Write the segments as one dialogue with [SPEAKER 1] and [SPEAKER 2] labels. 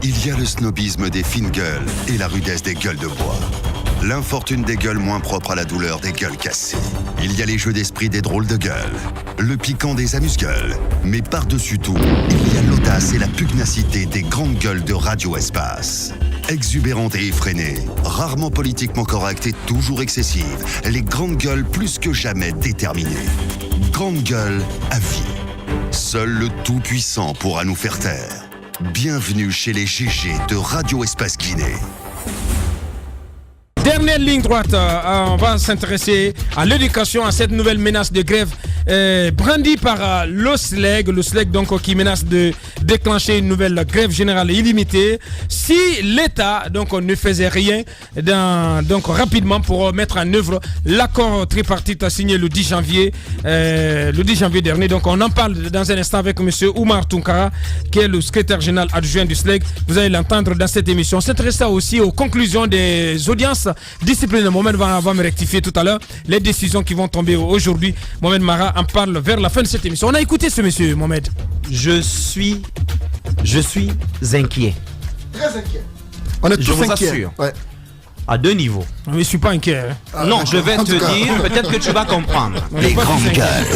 [SPEAKER 1] Il y a le snobisme des fines gueules et la rudesse des gueules de bois. L'infortune des gueules moins propres à la douleur des gueules cassées. Il y a les jeux d'esprit des drôles de gueules, le piquant des amuse-gueules. Mais par-dessus tout, il y a l'audace et la pugnacité des grandes gueules de Radio Espace. Exubérantes et effrénées, rarement politiquement correctes et toujours excessives, les grandes gueules plus que jamais déterminées. Grandes gueules à vie. Seul le Tout-Puissant pourra nous faire taire. Bienvenue chez les GG de Radio Espace Guinée.
[SPEAKER 2] Dernière ligne droite, on va s'intéresser à l'éducation, à cette nouvelle menace de grève brandie par l'OSLEG, donc qui menace de déclencher une nouvelle grève générale illimitée si l'État donc ne faisait rien donc rapidement pour mettre en œuvre l'accord tripartite signé le 10 janvier dernier. Donc on en parle dans un instant avec M. Oumar Tounkara, qui est le secrétaire général adjoint du SLEG. Vous allez l'entendre dans cette émission. On s'intéresse aussi aux conclusions des audiences disciplinaires. Mohamed va me rectifier tout à l'heure les décisions qui vont tomber aujourd'hui. Mohamed Mara en parle vers la fin de cette émission. On a écouté ce monsieur, Mohamed.
[SPEAKER 3] Je suis inquiet.
[SPEAKER 4] Très inquiet. On est tous inquiets. Ouais.
[SPEAKER 3] À deux niveaux.
[SPEAKER 2] Je ne suis pas inquiet.
[SPEAKER 3] Non, je vais te dire, peut-être que tu vas comprendre.
[SPEAKER 1] Les grandes gueules.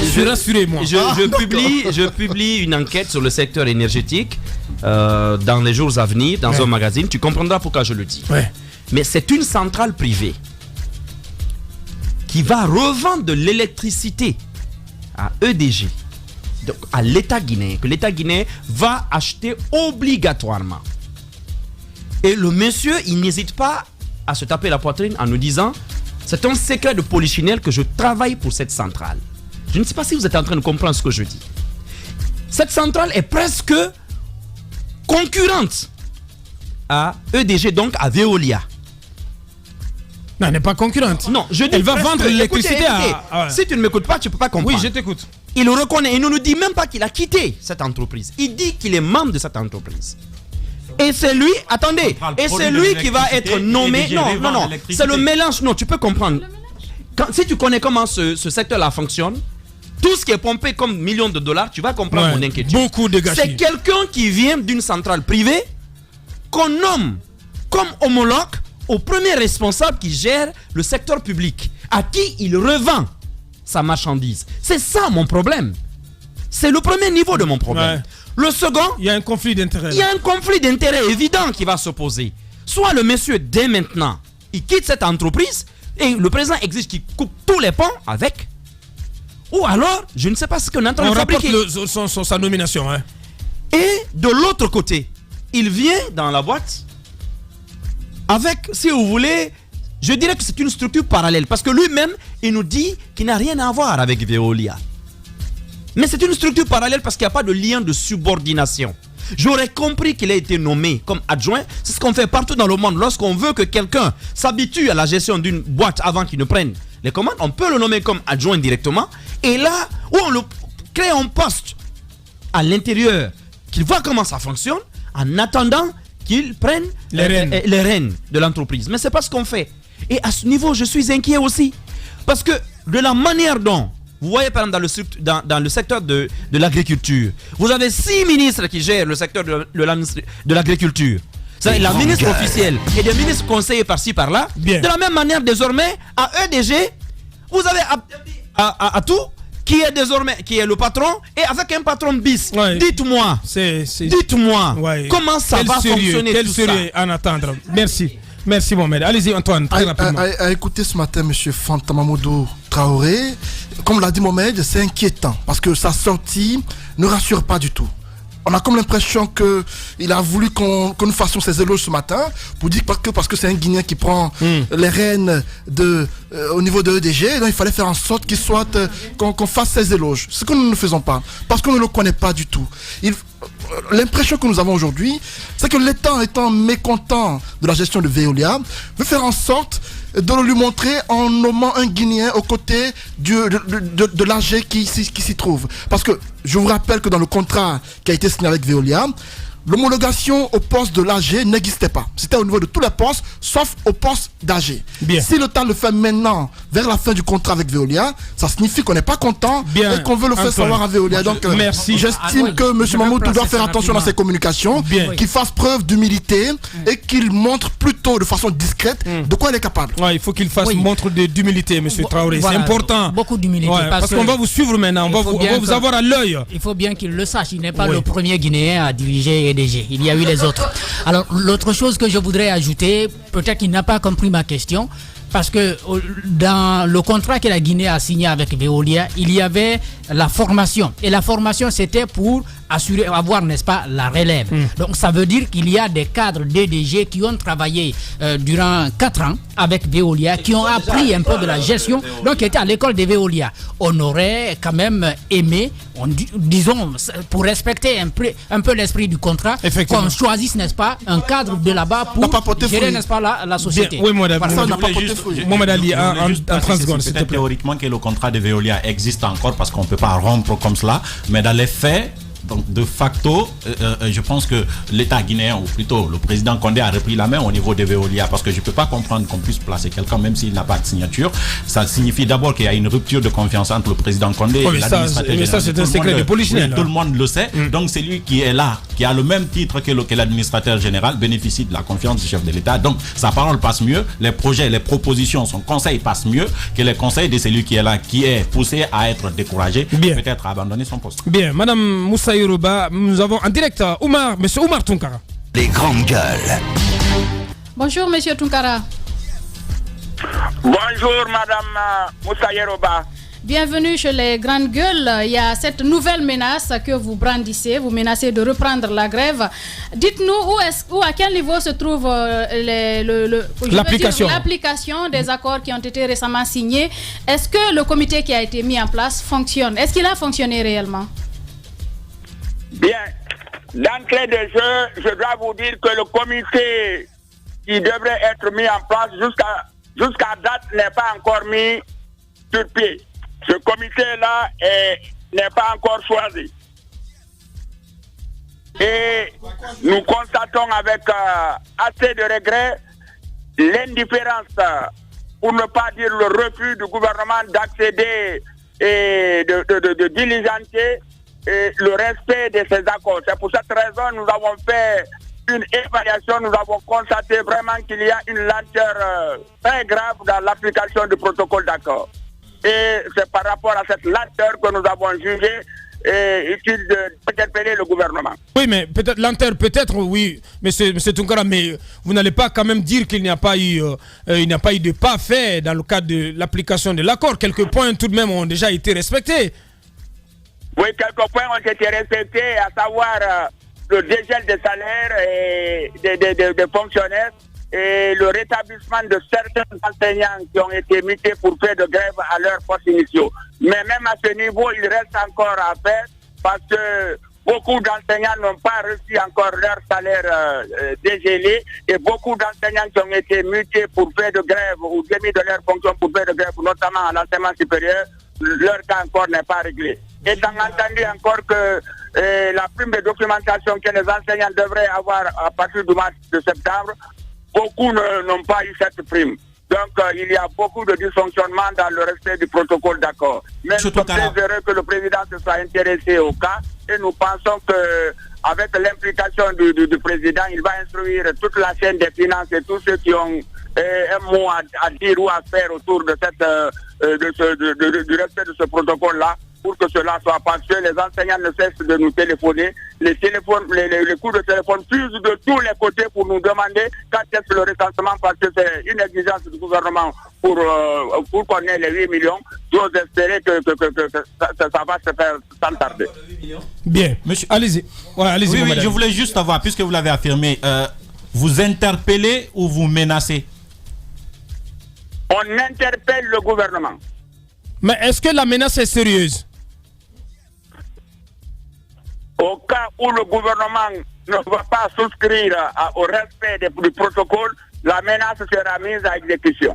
[SPEAKER 2] Je suis rassuré, moi.
[SPEAKER 3] Je publie une enquête sur le secteur énergétique dans les jours à venir, dans un magazine. Tu comprendras pourquoi je le dis.
[SPEAKER 2] Ouais.
[SPEAKER 3] Mais c'est une centrale privée qui va revendre de l'électricité à EDG, donc à l'État guinéen, que l'État guinéen va acheter obligatoirement. Et le monsieur, il n'hésite pas à se taper la poitrine en nous disant « C'est un secret de polichinelle que je travaille pour cette centrale ». Je ne sais pas si vous êtes en train de comprendre ce que je dis. Cette centrale est presque concurrente à EDG, donc à Veolia.
[SPEAKER 2] Non, elle n'est pas concurrente.
[SPEAKER 3] Non, je dis
[SPEAKER 2] elle va vendre l'électricité à...
[SPEAKER 3] Si tu ne m'écoutes pas, tu ne peux pas comprendre.
[SPEAKER 2] Oui, je t'écoute.
[SPEAKER 3] Il le reconnaît. Il ne nous dit même pas qu'il a quitté cette entreprise. Il dit qu'il est membre de cette entreprise. Et c'est lui, attendez, et c'est lui qui va être nommé. Non, c'est le mélange. Non, tu peux comprendre. Si tu connais comment ce secteur-là fonctionne, tout ce qui est pompé comme millions de dollars, tu vas comprendre mon inquiétude.
[SPEAKER 2] Beaucoup de gâchis.
[SPEAKER 3] C'est quelqu'un qui vient d'une centrale privée qu'on nomme comme homologue au premier responsable qui gère le secteur public, à qui il revend sa marchandise. C'est ça mon problème. C'est le premier niveau de mon problème. Ouais. Le second,
[SPEAKER 2] il y a un conflit d'intérêts.
[SPEAKER 3] Il y a un conflit d'intérêts évident qui va s'opposer. Soit le monsieur, dès maintenant, il quitte cette entreprise et le président exige qu'il coupe tous les ponts avec. Ou alors, je ne sais pas ce qu'on est en train de fabriquer.
[SPEAKER 2] On rapporte sa nomination. Hein.
[SPEAKER 3] Et de l'autre côté, il vient dans la boîte avec, si vous voulez, je dirais que c'est une structure parallèle. Parce que lui-même, il nous dit qu'il n'a rien à voir avec Veolia. Mais c'est une structure parallèle parce qu'il n'y a pas de lien de subordination. J'aurais compris qu'il a été nommé comme adjoint. C'est ce qu'on fait partout dans le monde. Lorsqu'on veut que quelqu'un s'habitue à la gestion d'une boîte avant qu'il ne prenne les commandes, on peut le nommer comme adjoint directement. Et là où on le crée un poste à l'intérieur, qu'il voit comment ça fonctionne, en attendant qu'ils prennent les rênes de l'entreprise. Mais ce n'est pas ce qu'on fait. Et à ce niveau, je suis inquiet aussi. Parce que de la manière dont, vous voyez par exemple dans le secteur de l'agriculture, vous avez 6 ministres qui gèrent le secteur de l'agriculture. C'est la ministre officielle et des ministres conseillers par-ci par-là. De la même manière, désormais, à EDG, vous avez à tout qui est désormais le patron et avec un patron bis. Ouais. Dites-moi, comment ça va fonctionner tout ça.
[SPEAKER 2] En attendre. Merci Mohamed. Allez-y Antoine, très rapidement.
[SPEAKER 4] À écouter ce matin M. Fanta Mamadou Traoré, comme l'a dit Mohamed, c'est inquiétant parce que sa sortie ne rassure pas du tout. On a comme l'impression qu'il a voulu qu'on nous fassions ses éloges ce matin pour dire parce que c'est un Guinéen qui prend les rênes au niveau de EDG, donc il fallait faire en sorte qu'on fasse ses éloges. Ce que nous ne faisons pas, parce qu'on ne le connaît pas du tout. L'impression que nous avons aujourd'hui, c'est que l'État, étant mécontent de la gestion de Veolia, veut faire en sorte de le lui montrer en nommant un Guinéen aux côtés de l'AG qui s'y trouve. Parce que je vous rappelle que dans le contrat qui a été signé avec Veolia, l'homologation au poste de l'AG n'existait pas. C'était au niveau de tous les postes, sauf au poste d'AG. Si l'État le fait maintenant, vers la fin du contrat avec Veolia, ça signifie qu'on n'est pas content et qu'on veut le faire savoir à Veolia. Donc,
[SPEAKER 2] merci.
[SPEAKER 4] J'estime que M. Mamoudou doit faire attention dans ses communications, qu'il fasse preuve d'humilité et qu'il montre plutôt de façon discrète de quoi il est capable.
[SPEAKER 2] Il faut qu'il fasse montre d'humilité, M. Traoré. C'est important.
[SPEAKER 5] Beaucoup d'humilité.
[SPEAKER 2] Parce qu'on va vous suivre maintenant, on va vous avoir à l'œil.
[SPEAKER 5] Il faut bien qu'il le sache, il n'est pas le premier Guinéen à diriger EDG. Il y a eu les autres. Alors, l'autre chose que je voudrais ajouter, peut-être qu'il n'a pas compris ma question, parce que dans le contrat que la Guinée a signé avec Veolia, il y avait la formation. Et la formation, c'était pour avoir, n'est-ce pas, la relève. Donc, ça veut dire qu'il y a des cadres DDG qui ont travaillé durant 4 ans avec Veolia, qui ont appris un peu de la gestion, donc qui étaient à l'école de Veolia. On aurait quand même aimé, disons, pour respecter un peu l'esprit du contrat, qu'on choisisse, n'est-ce pas, un cadre de là-bas pour gérer, n'est-ce pas, la société.
[SPEAKER 2] Oui, Mohamed Ali, en 30 secondes.
[SPEAKER 6] Peut-être théoriquement que le contrat de Veolia existe encore parce qu'on ne peut pas rompre comme cela, mais dans les faits, donc de facto, je pense que l'État guinéen, ou plutôt le président Condé, a repris la main au niveau de Veolia, parce que je ne peux pas comprendre qu'on puisse placer quelqu'un même s'il n'a pas de signature. Ça signifie d'abord qu'il y a une rupture de confiance entre le président Condé et l'administrateur général.
[SPEAKER 2] Mais ça, c'est un secret de polichinelle.
[SPEAKER 6] Tout le monde le sait. Donc c'est lui qui est là, qui a le même titre que l'administrateur général, bénéficie de la confiance du chef de l'État. Donc sa parole passe mieux, les projets, les propositions, son conseil passe mieux que les conseils de celui qui est là, qui est poussé à être découragé, peut-être à abandonner son poste.
[SPEAKER 2] Bien, Madame Moussa Yoruba, nous avons en direct Monsieur Oumar Tounkara.
[SPEAKER 1] Les grandes gueules.
[SPEAKER 7] Bonjour Monsieur Tounkara.
[SPEAKER 8] Bonjour Madame Moussa Yoruba.
[SPEAKER 7] Bienvenue chez les grandes gueules. Il y a cette nouvelle menace que vous brandissez. Vous menacez de reprendre la grève. Dites-nous où à quel niveau se trouve l'application des accords qui ont été récemment signés. Est-ce que le comité qui a été mis en place fonctionne? Est-ce qu'il a fonctionné réellement?
[SPEAKER 8] Bien, d'entrée de jeu, je dois vous dire que le comité qui devrait être mis en place jusqu'à date n'est pas encore mis sur pied. Ce comité-là n'est pas encore choisi. Et nous constatons avec assez de regret l'indifférence, pour ne pas dire le refus du gouvernement d'accéder et de diligenter le respect de ces accords. C'est pour cette raison que nous avons fait une évaluation, nous avons constaté vraiment qu'il y a une lenteur très grave dans l'application du protocole d'accord. Et c'est par rapport à cette lenteur que nous avons jugé utile d'interpeller le gouvernement.
[SPEAKER 2] Oui, mais peut-être lenteur, oui, monsieur Tounkara, mais vous n'allez pas quand même dire qu'il n'y a pas eu de pas fait dans le cadre de l'application de l'accord. Quelques points tout de même ont déjà été respectés.
[SPEAKER 8] Oui, quelques points ont été respectés, à savoir le dégel des salaires et des fonctionnaires et le rétablissement de certains enseignants qui ont été mutés pour faire de grève à leurs postes initiaux. Mais même à ce niveau, il reste encore à faire parce que beaucoup d'enseignants n'ont pas reçu encore leur salaire dégelé et beaucoup d'enseignants qui ont été mutés pour faire de grève ou démis de leur fonction pour faire de grève, notamment à l'enseignement supérieur, leur cas encore n'est pas réglé. Étant entendu encore que la prime de documentation que les enseignants devraient avoir à partir du mois de septembre, beaucoup n'ont pas eu cette prime. Donc il y a beaucoup de dysfonctionnements dans le respect du protocole d'accord. Mais nous sommes très heureux que le président se soit intéressé au cas et nous pensons que avec l'implication du président, il va instruire toute la chaîne des finances et tous ceux qui ont un mot à dire ou à faire autour de du respect de ce protocole-là, pour que cela soit parce que les enseignants ne cessent de nous téléphoner. Les coups de téléphone fusent de tous les côtés pour nous demander quand est-ce le recensement, parce que c'est une exigence du gouvernement pour qu'on ait les 8 millions. J'ose espérer que ça va se faire sans tarder.
[SPEAKER 2] Bien, monsieur, allez-y. Ouais, allez-y.
[SPEAKER 6] Oui, je voulais juste savoir, puisque vous l'avez affirmé, vous interpellez ou vous menacez?
[SPEAKER 8] On interpelle le gouvernement.
[SPEAKER 2] Mais est-ce que la menace est sérieuse?
[SPEAKER 8] Au cas où le gouvernement ne va pas souscrire au respect du protocole, la menace sera mise à exécution.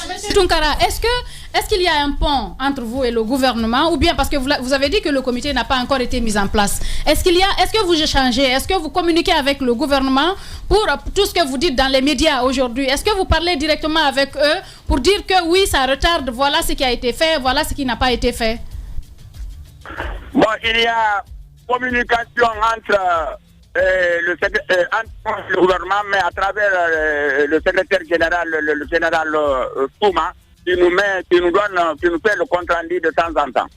[SPEAKER 7] Monsieur Tunkara, est-ce qu'il y a un pont entre vous et le gouvernement, ou bien parce que vous avez dit que le comité n'a pas encore été mis en place. Est-ce que vous échangez, est-ce que vous communiquez avec le gouvernement pour tout ce que vous dites dans les médias aujourd'hui? Est-ce que vous parlez directement avec eux pour dire que oui, ça retarde, voilà ce qui a été fait, voilà ce qui n'a pas été fait?
[SPEAKER 8] Bon, il y a communication entre le gouvernement, mais à travers le secrétaire général, le général Souma, qui nous fait le compte rendu de temps en temps.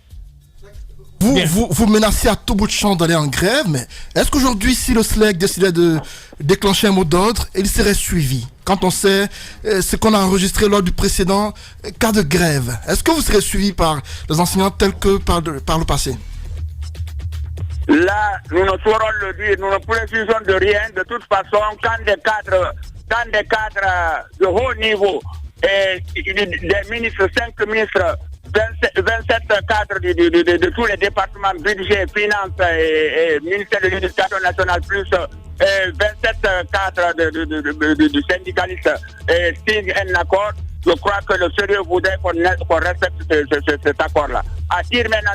[SPEAKER 4] Vous menacez à tout bout de champ d'aller en grève, mais est-ce qu'aujourd'hui, si le SLEG décidait de déclencher un mot d'ordre, il serait suivi? Quand on sait ce qu'on a enregistré lors du précédent cas de grève, est-ce que vous serez suivi par les enseignants tels que par le passé?
[SPEAKER 8] Là, nous ne saurons le dire, nous ne précisons de rien. De toute façon, quand des cadres de haut niveau, et des ministres, 5 ministres, 27 cadres de tous les départements, budget, finances et ministère de l'éducation nationale, plus 27 cadres du syndicaliste signent un accord. Je crois que le sérieux voudrait qu'on respecte cet accord-là. À dire maintenant,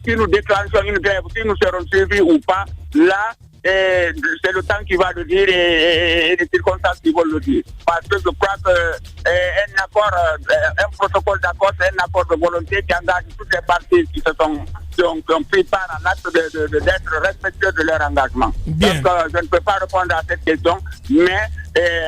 [SPEAKER 8] si nous déclenchons une grève, si nous serons suivis ou pas, là, c'est le temps qui va le dire et les circonstances qui vont le dire. Parce que je crois qu'un accord, un protocole d'accord, c'est un accord de volonté qui engage toutes les parties qui ont pris part en acte d'être respectueux de leur engagement.
[SPEAKER 2] Bien.
[SPEAKER 8] Donc, je ne peux pas répondre à cette question, mais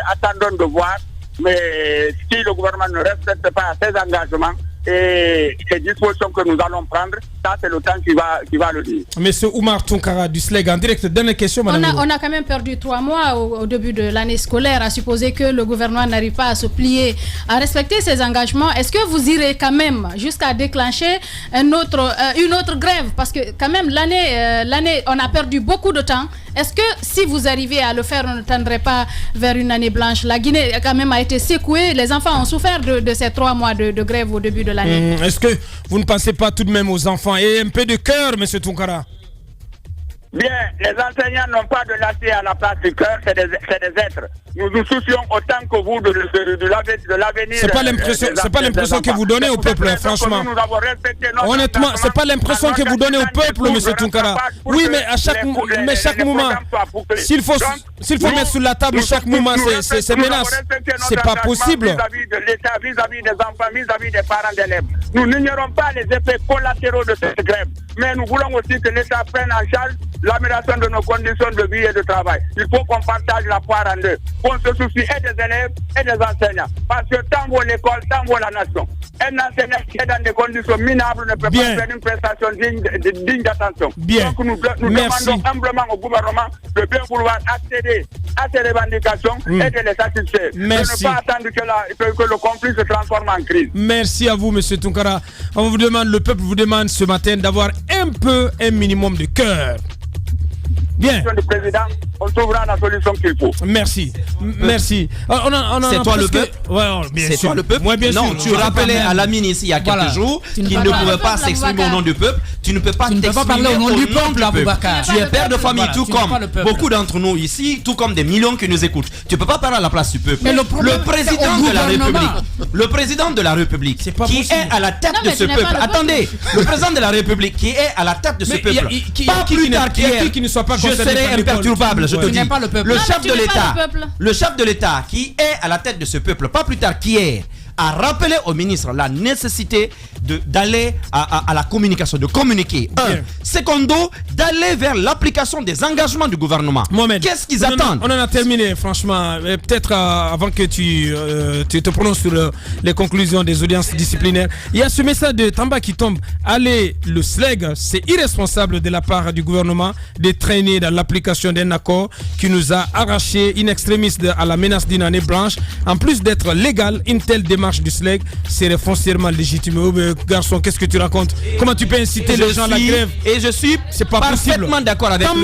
[SPEAKER 8] attendons de voir. Mais si le gouvernement ne respecte pas ses engagements et les dispositions que nous allons prendre, ça c'est le temps qui va le dire.
[SPEAKER 2] Monsieur Oumar Tunkara du SLEG en direct. Dernière question, madame.
[SPEAKER 7] On a quand même perdu 3 mois au début de l'année scolaire, à supposer que le gouvernement n'arrive pas à se plier, à respecter ses engagements. Est-ce que vous irez quand même jusqu'à déclencher une autre grève? Parce que quand même l'année, on a perdu beaucoup de temps. Est-ce que si vous arrivez à le faire, on ne tendrait pas vers une année blanche? La Guinée quand même a été secouée. Les enfants ont souffert de ces 3 mois de grève au début de l'année.
[SPEAKER 2] Est-ce que vous ne pensez pas tout de même aux enfants et un peu de cœur, monsieur Tunkara?
[SPEAKER 8] Bien, les enseignants n'ont pas de l'acier à la place du cœur, c'est des êtres. Nous nous soucions autant que vous de l'avenir.
[SPEAKER 2] C'est pas l'impression que vous donnez au peuple, franchement. Honnêtement, c'est pas l'impression que vous donnez au peuple, monsieur Tunkara. Oui, mais à chaque moment, s'il faut mettre sur la table chaque moment ces menaces, c'est pas possible.
[SPEAKER 8] Vis-à-vis de l'État, vis-à-vis des enfants, vis-à-vis des parents d'élèves. Nous n'ignorons pas les effets collatéraux de cette grève, mais nous voulons aussi que l'État prenne en charge l'amélioration de nos conditions de vie et de travail. Il faut qu'on partage la poire en deux, qu'on se soucie et des élèves et des enseignants. Parce que tant vaut l'école, tant vaut la nation. Un enseignant qui est dans des conditions minables ne peut pas faire une prestation digne d'attention. Donc nous demandons humblement au gouvernement de bien vouloir accéder à ces revendications et de les satisfaire. De ne pas attendre que le conflit se transforme en crise.
[SPEAKER 2] Merci à vous, monsieur Tunkara. Le peuple vous demande ce matin d'avoir un minimum de cœur. Bien.
[SPEAKER 8] Le président, on trouvera la solution qu'il faut.
[SPEAKER 2] Merci.
[SPEAKER 3] C'est toi le peuple?
[SPEAKER 2] C'est toi le peuple?
[SPEAKER 3] Non, tu rappelais à la ministre il y a quelques jours qu'il ne pouvait pas s'exprimer au nom du peuple. Tu ne peux pas t'exprimer au nom du peuple. Tu es père de famille, tout comme beaucoup d'entre nous ici, tout comme des millions qui nous écoutent. Tu ne peux pas parler à la place du peuple. Le président de la République qui est à la tête de ce peuple. Attendez, le président de la République qui est à la tête de ce peuple. Pas plus tard qu'hier, je serai imperturbable, je te dis. Le chef de l'État qui est à la tête de ce peuple, pas plus tard qu'hier, a rappelé au ministre la nécessité d'aller à la communication, de communiquer. Secondo, d'aller vers l'application des engagements du gouvernement. Qu'est-ce qu'ils attendent?
[SPEAKER 2] On en a terminé, franchement. Peut-être avant que tu te prononces sur les conclusions des audiences disciplinaires. Il y a ce message de Tamba qui tombe. Allez, le SLEG, c'est irresponsable de la part du gouvernement de traîner dans l'application d'un accord qui nous a arraché in extremis à la menace d'une année blanche. En plus d'être légal, une telle démarche démarche du SLEG serait foncièrement légitime. Oh, garçon, qu'est-ce que tu racontes? Comment tu peux inciter les gens à la grève?
[SPEAKER 3] Et je suis parfaitement d'accord avec lui.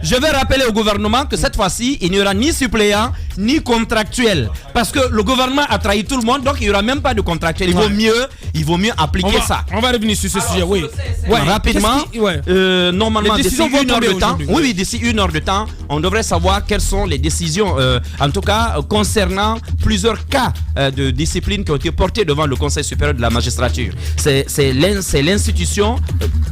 [SPEAKER 3] Je vais rappeler au gouvernement que cette fois-ci, il n'y aura ni suppléant ni contractuel. Parce que le gouvernement a trahi tout le monde, donc il n'y aura même pas de contractuel. Il vaut mieux appliquer ça.
[SPEAKER 2] On va revenir sur ce sujet, oui.
[SPEAKER 3] Rapidement, normalement, d'ici 1 heure de temps, d'ici 1 heure de temps, on devrait savoir quelles sont les décisions, en tout cas, concernant plusieurs cas de discipline qui ont été portés devant le Conseil supérieur de la magistrature. C'est l'institution,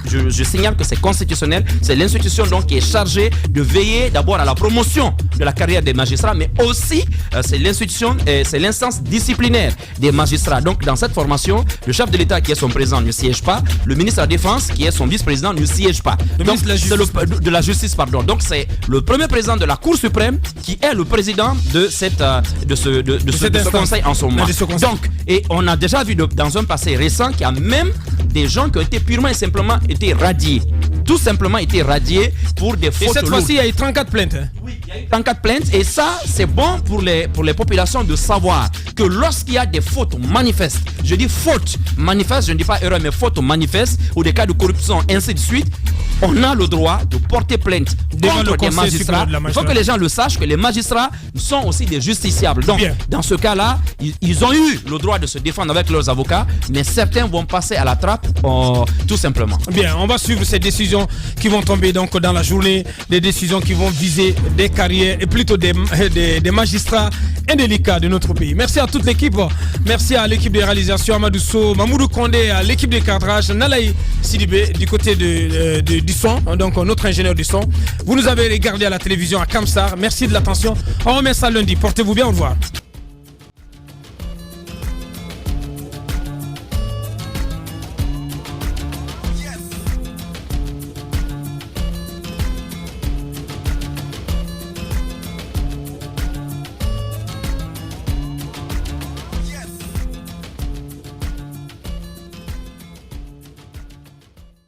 [SPEAKER 3] je signale que c'est constitutionnel, c'est l'institution donc qui est chargée de veiller d'abord à la promotion de la carrière des magistrats, mais aussi c'est l'institution, c'est l'instance disciplinaire des magistrats. Donc dans cette formation, le chef de l'État qui est son président ne siège pas, le ministre de la Défense qui est son vice-président ne siège pas. Donc de la justice, pardon. Donc c'est le premier président de la Cour suprême qui est le président de ce conseil en ce moment. Donc, et on a déjà vu dans un passé récent qu'il y a même des gens qui ont été purement et simplement été radiés. Tout simplement été radiés pour des fautes lourdes.
[SPEAKER 2] Et cette fois-ci, il y a eu 34 plaintes.
[SPEAKER 3] Oui, il y a eu 34 plaintes. Et ça, c'est bon pour les populations de savoir que lorsqu'il y a des fautes manifestes, je dis fautes manifestes, je ne dis pas erreur, mais fautes manifestes, ou des cas de corruption, ainsi de suite, on a le droit de porter plainte contre des magistrats. Il faut que les gens le sachent, que les magistrats sont aussi des justiciables. Donc, dans ce cas-là, ils ont eu le droit de se défendre avec leurs avocats, mais certains vont passer à la trappe, tout simplement.
[SPEAKER 2] Bien, on va suivre ces décisions qui vont tomber donc dans la journée, des décisions qui vont viser des carrières et plutôt des magistrats indélicats de notre pays. Merci à toute l'équipe. Merci à l'équipe de réalisation, Amadou Sow, Mamoudou Kondé, à l'équipe de cadrage, Nalaï Sidibé du côté du son, donc notre ingénieur du son. Vous nous avez regardé à la télévision à Kamsar. Merci de l'attention. On remet ça lundi. Portez-vous bien. Au revoir.